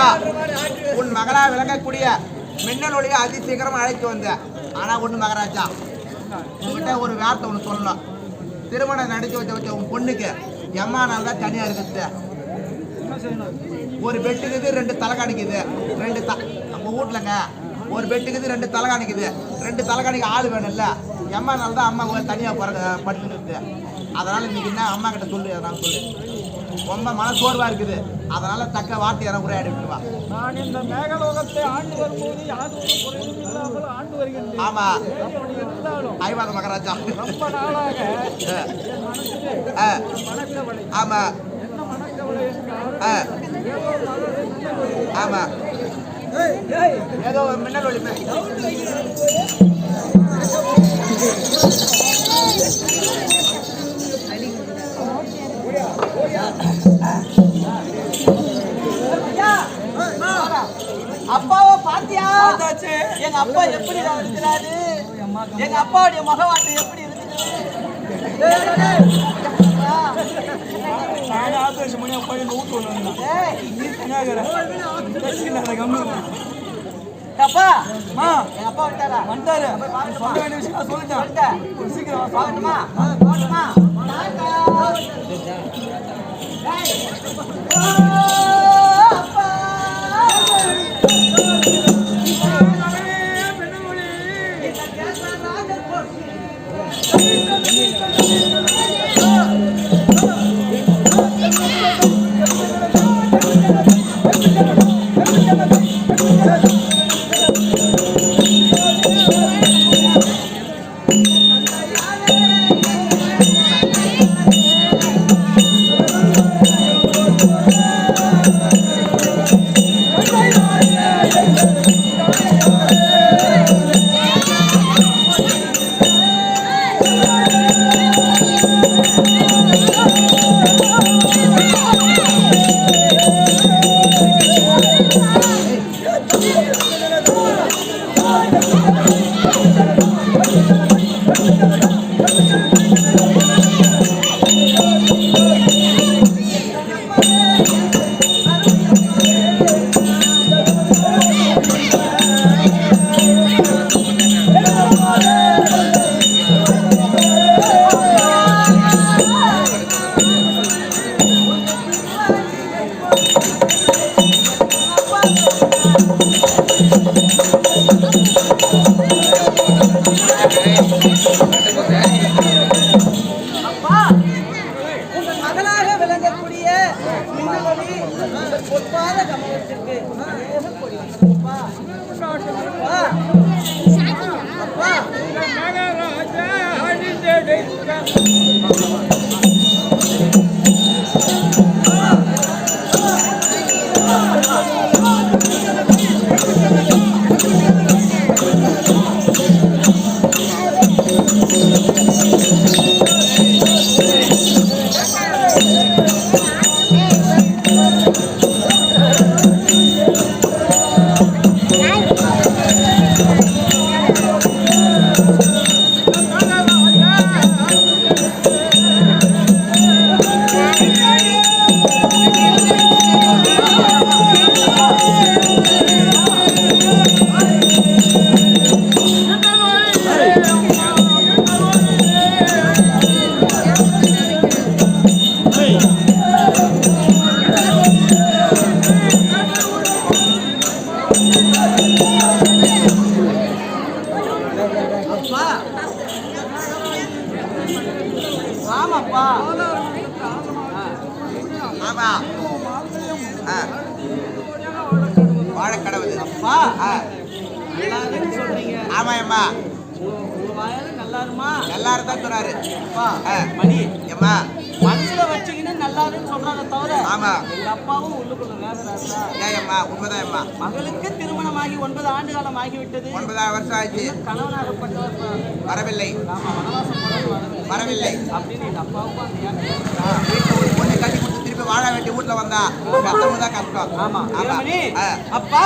ராஜா, உன் மகளா விளங்கக்கூடிய மின்னல் ஒளியை அதி சீக்கிரமா அழைத்து வந்த. ஆனா ஒண்ணு மகாராஜா, உங்ககிட்ட ஒரு வார்த்தை ஒண்ணு சொல்லணும். திருமணம் நடிச்சு வச்ச உன் பொண்ணுக்கு எம்மா நாள் தான் தனியா இருக்குது. ஒரு பெட்டுக்குது 2 தலைகாணிக்குது. நம்ம வீட்டுலங்க ஒரு பெட்டுக்குது 2 தலைகாணிக்குது. 2 தலைகாணிக்கு ஆள் வேணும்ல. எம்மா நாள் தான் அம்மா தனியா படுத்துட்டு. அதனால இன்னைக்கு என்ன அம்மா கிட்ட சொல்லு. நான் சொல்லு, ரொம்ப மனசோர்வா இருக்குது. அதனால தக்க வார்த்தை யாரும் உரையாடி விட்டுவா. நான் இந்த மேகலோகத்தை ஆண்டு வரும்போது யாரும் குறையும் இல்லாமல் ஆண்டு வருகின்றேன். ஆமா, அப்படி இருந்தாலும் ஐவாத மகாராஜா ரொம்ப நாளாக என் மனசிலே மனக்கவலை. ஆமா, என்ன மனக்கவலை என்றால் ஆமா, ஏதோ மின்னல் ஒளி அப்பாவை பாத்தியா? எங்க அப்பா எப்படி இருக்கிறாரு? எங்க அப்பாவுடைய முகவாட்டு எப்படி இருக்குது? அப்பா எங்க அப்பா வந்துட்டாரா? வந்துட்டாரு. சொல்ல வேண்டிய விஷயம் சொல்லிட்டேன். சீக்கிரம் பாக்கணுமா? போகணுமா? வாழக்கடவுது. அப்பா நல்லா சொல்றீங்க. ஆமா அம்மா, எல்லாரும் தான் சொன்னாரு. மணி அம்மா மனசுல வச்சுக்கின்னு நல்லாருன்னு சொல்றாங்க தவிர ஆமா எங்க அப்பாவும் உள்ளுக்குள்ள வேதராசா. ஏம்மா உண்மைதான் அம்மா. மகளுக்கு திருமணமாகி 9 ஆண்டு காலம் ஆகிவிட்டது. 9 வருஷம் ஆச்சு. கணவனாகப்பட்டவர் வரவில்லை. வனவாசம் வரவில்லை அப்படின்னு எங்க அப்பாவுக்கும் வீட்டுல ஒரு பொண்ணை கட்டி கொடுத்து திருப்பி வாழ வேண்டிய வீட்டுல வந்தா கஷ்டம் தான் கஷ்டம். ஆமா ஆமா அப்பா